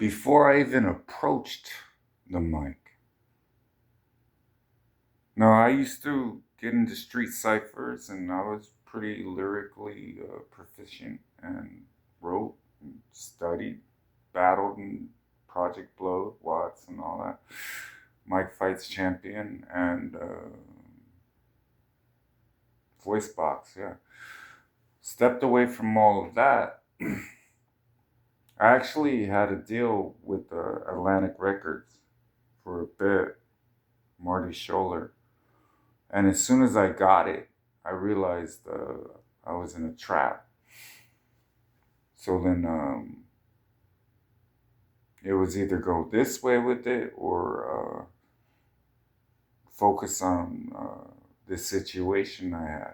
before I even approached the mic. No, I used to get into street ciphers and I was pretty lyrically proficient and wrote and studied, battled in Project Blow, Watts, and all that. Mike Fights Champion and Voice Box, yeah. Stepped away from all of that. I actually had a deal with Atlantic Records for a bit, Marty Scholler. And as soon as I got it, I realized I was in a trap. So then it was either go this way with it or focus on the situation I had.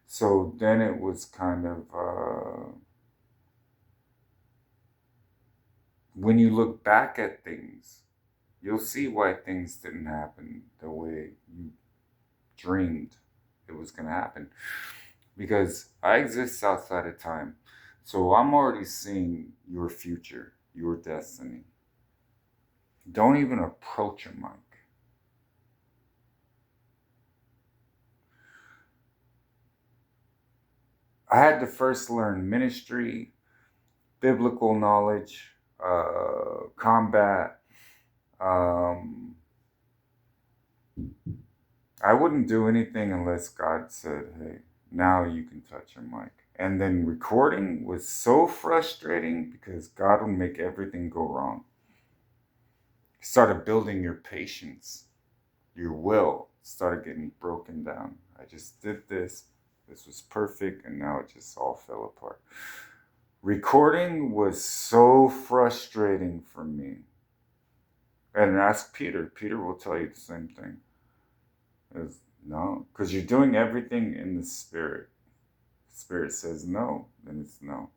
So then it was kind of, when you look back at things, you'll see why things didn't happen the way you dreamed it was going to happen. Because I exist outside of time. So I'm already seeing your future, your destiny. Don't even approach a mic. I had to first learn ministry, biblical knowledge, combat. Um, I wouldn't do anything unless God said, hey, now you can touch your mic. And then recording was so frustrating because God would make everything go wrong. Started building your patience, your will started getting broken down. I just did this. This was perfect, and now it just all fell apart. Recording was so frustrating for me. And ask Peter. Peter will tell you the same thing. Is no, because you're doing everything in the spirit. The spirit says no, then it's no.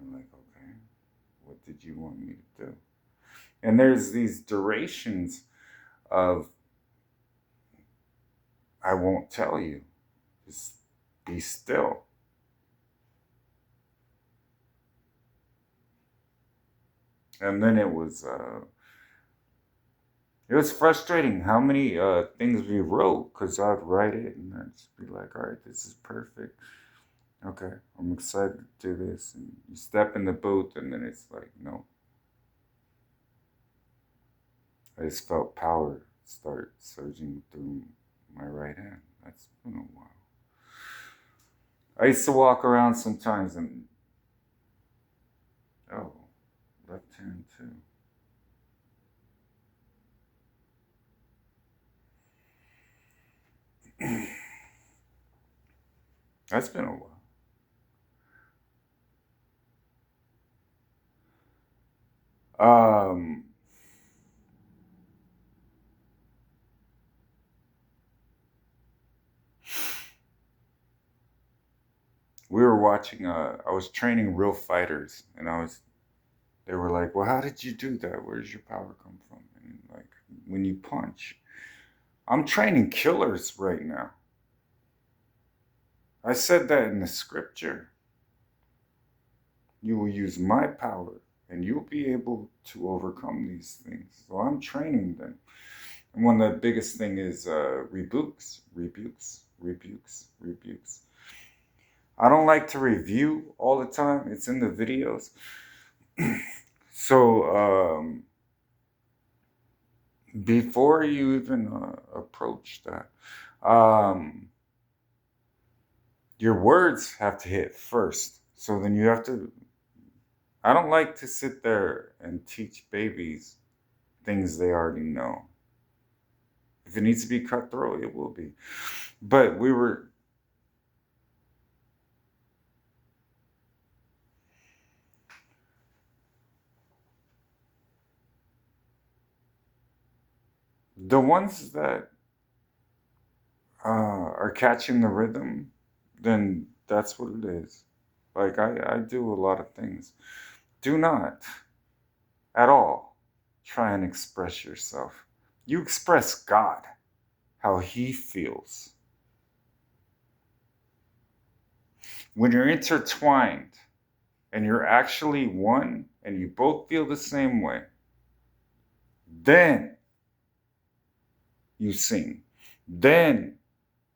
I'm like, okay, what did you want me to do? And there's these durations of I won't tell you. Just be still. And then it was frustrating how many things we wrote because I'd write it and I'd just be like, all right, this is perfect. Okay, I'm excited to do this. And you step in the booth and then it's like, no. I just felt power start surging through my right hand. That's been a while. I used to walk around sometimes and, oh, left hand too. That's been a while. Um, we were watching. I was training real fighters, and They were like, "Well, how did you do that? Where does your power come from?" And like, when you punch, I'm training killers right now. I said that in the scripture. You will use my power, and you'll be able to overcome these things. So I'm training them. And one of the biggest thing is rebukes, rebukes, rebukes, rebukes. I don't like to review all the time. It's in the videos. So before you even approach that, um, your words have to hit first. So then you have to. I don't like to sit there and teach babies things they already know. If it needs to be cutthroat, it will be. But we were. The ones that are catching the rhythm, then that's what it is. Like I do a lot of things. Do not at all try and express yourself. You express God, how He feels. When you're intertwined, and you're actually one and you both feel the same way, then you sing. Then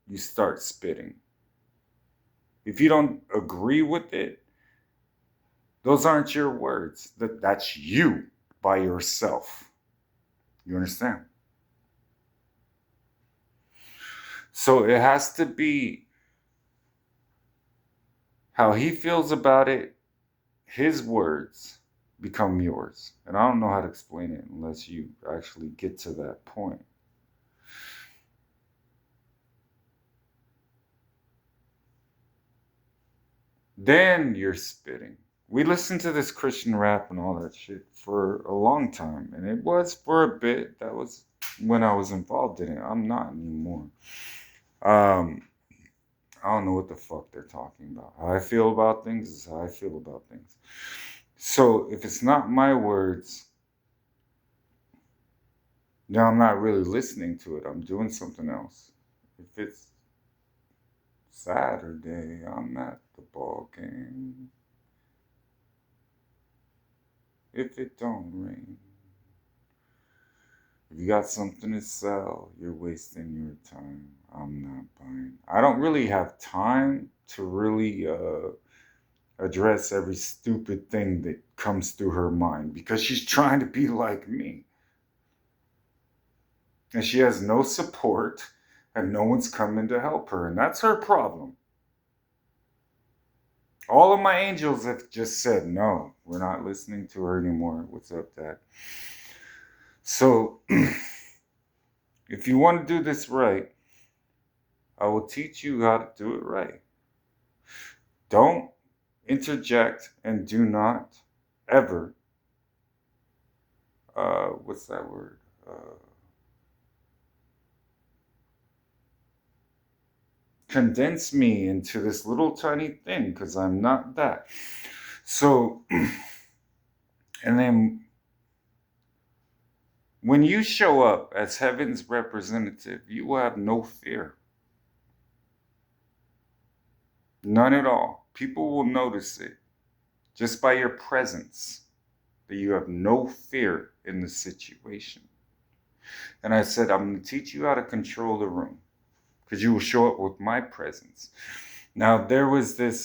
you start spitting. If you don't agree with it, those aren't your words. That's you by yourself. You understand? So it has to be how he feels about it. His words become yours. And I don't know how to explain it unless you actually get to that point. Then you're spitting. We listened to this Christian rap and all that shit for a long time. And it was for a bit. That was when I was involved in it. I'm not anymore. Um, I don't know what the fuck they're talking about. How I feel about things is how I feel about things. So if it's not my words, then I'm not really listening to it. I'm doing something else. If it's Saturday, I'm at the ball game. If it don't rain, if you got something to sell, you're wasting your time. I'm not buying. I don't really have time to really address every stupid thing that comes through her mind because she's trying to be like me. And she has no support and no one's coming to help her. And that's her problem. All of my angels have just said, no, we're not listening to her anymore. What's up, Dad? So, if you want to do this right, I will teach you how to do it right. Don't interject and do not ever, what's that word? Condense me into this little tiny thing because I'm not that. So, and then when you show up as heaven's representative, you will have no fear. None at all. People will notice it just by your presence that you have no fear in the situation. And I said, I'm going to teach you how to control the room because you will show up with my presence. Now, there was this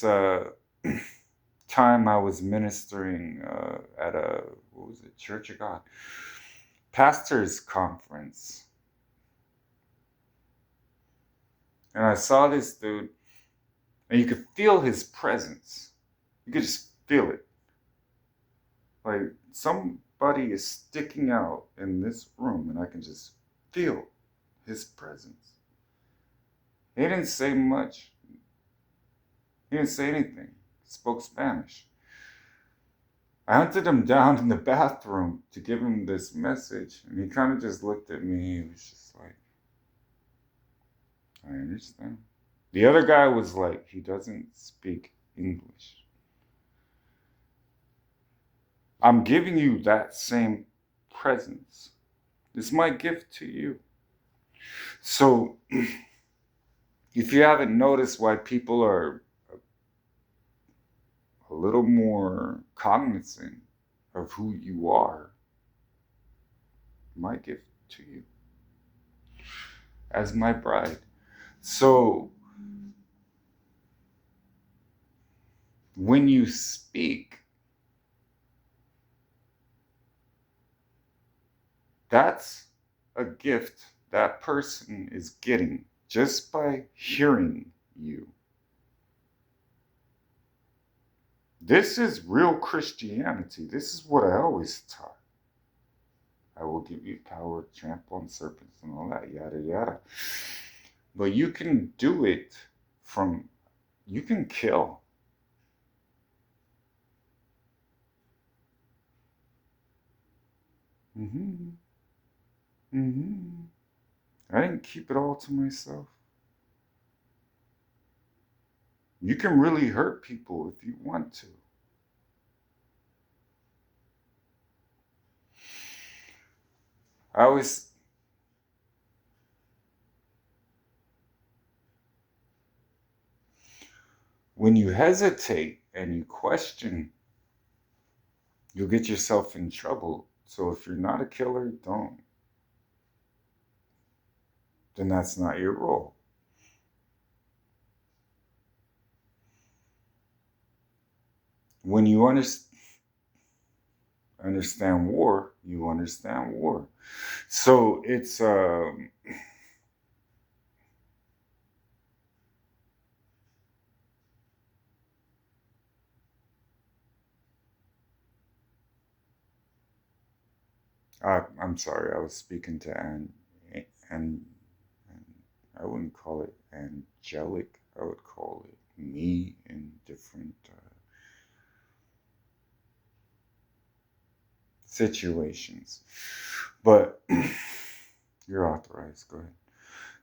time I was ministering at a, what was it, Church of God, pastor's conference. And I saw this dude, and you could feel his presence. You could just feel it. Like somebody is sticking out in this room, and I can just feel his presence. He didn't say much. He didn't say anything. He spoke Spanish. I hunted him down in the bathroom to give him this message, and he kind of just looked at me. He was just like, I understand. The other guy was like, he doesn't speak English. I'm giving you that same presence. It's my gift to you. So, if you haven't noticed why people are a little more cognizant of who you are, my gift to you as my bride. So, when you speak, that's a gift that person is getting just by hearing you. This is real Christianity. This is what I always taught. I will give you power to trample on serpents and all that, yada, yada. But you can do it from, you can kill. Mm-hmm. Mm-hmm. I didn't keep it all to myself. You can really hurt people if you want to. I always, when you hesitate and you question you'll get yourself in trouble. So if you're not a killer, don't. Then that's not your role. When you understand war, you understand war. So it's I'm sorry, I was speaking to and, and I wouldn't call it angelic. I would call it me in different situations. But you're authorized. Go ahead.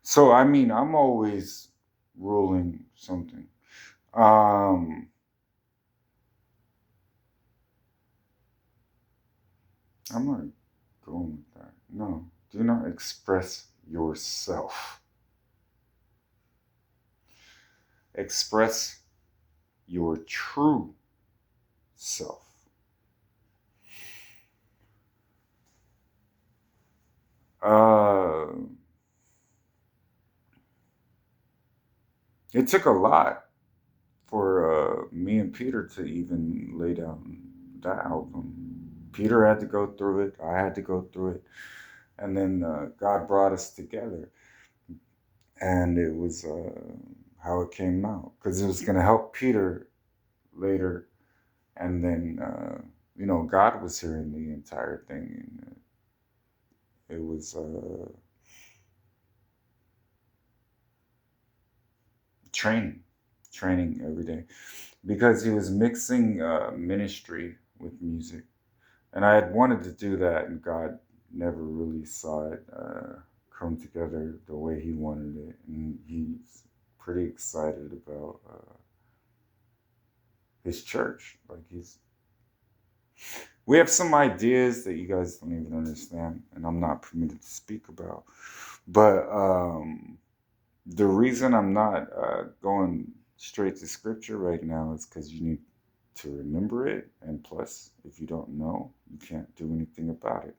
So I mean, I'm always ruling something. Um, I'm not going with that. No, do not express yourself. Express your true self. Uh, it took a lot for me and Peter to even lay down that album. Peter had to go through it. I had to go through it, and then God brought us together, and it was how it came out because it was going to help Peter later, and then God was hearing the entire thing, and it was training, training every day because he was mixing ministry with music. And I had wanted to do that, and God never really saw it come together the way He wanted it. And He's pretty excited about His church. We have some ideas that you guys don't even understand, and I'm not permitted to speak about. But the reason I'm not going straight to scripture right now is because you need to remember it. And plus, if you don't know, you can't do anything about it.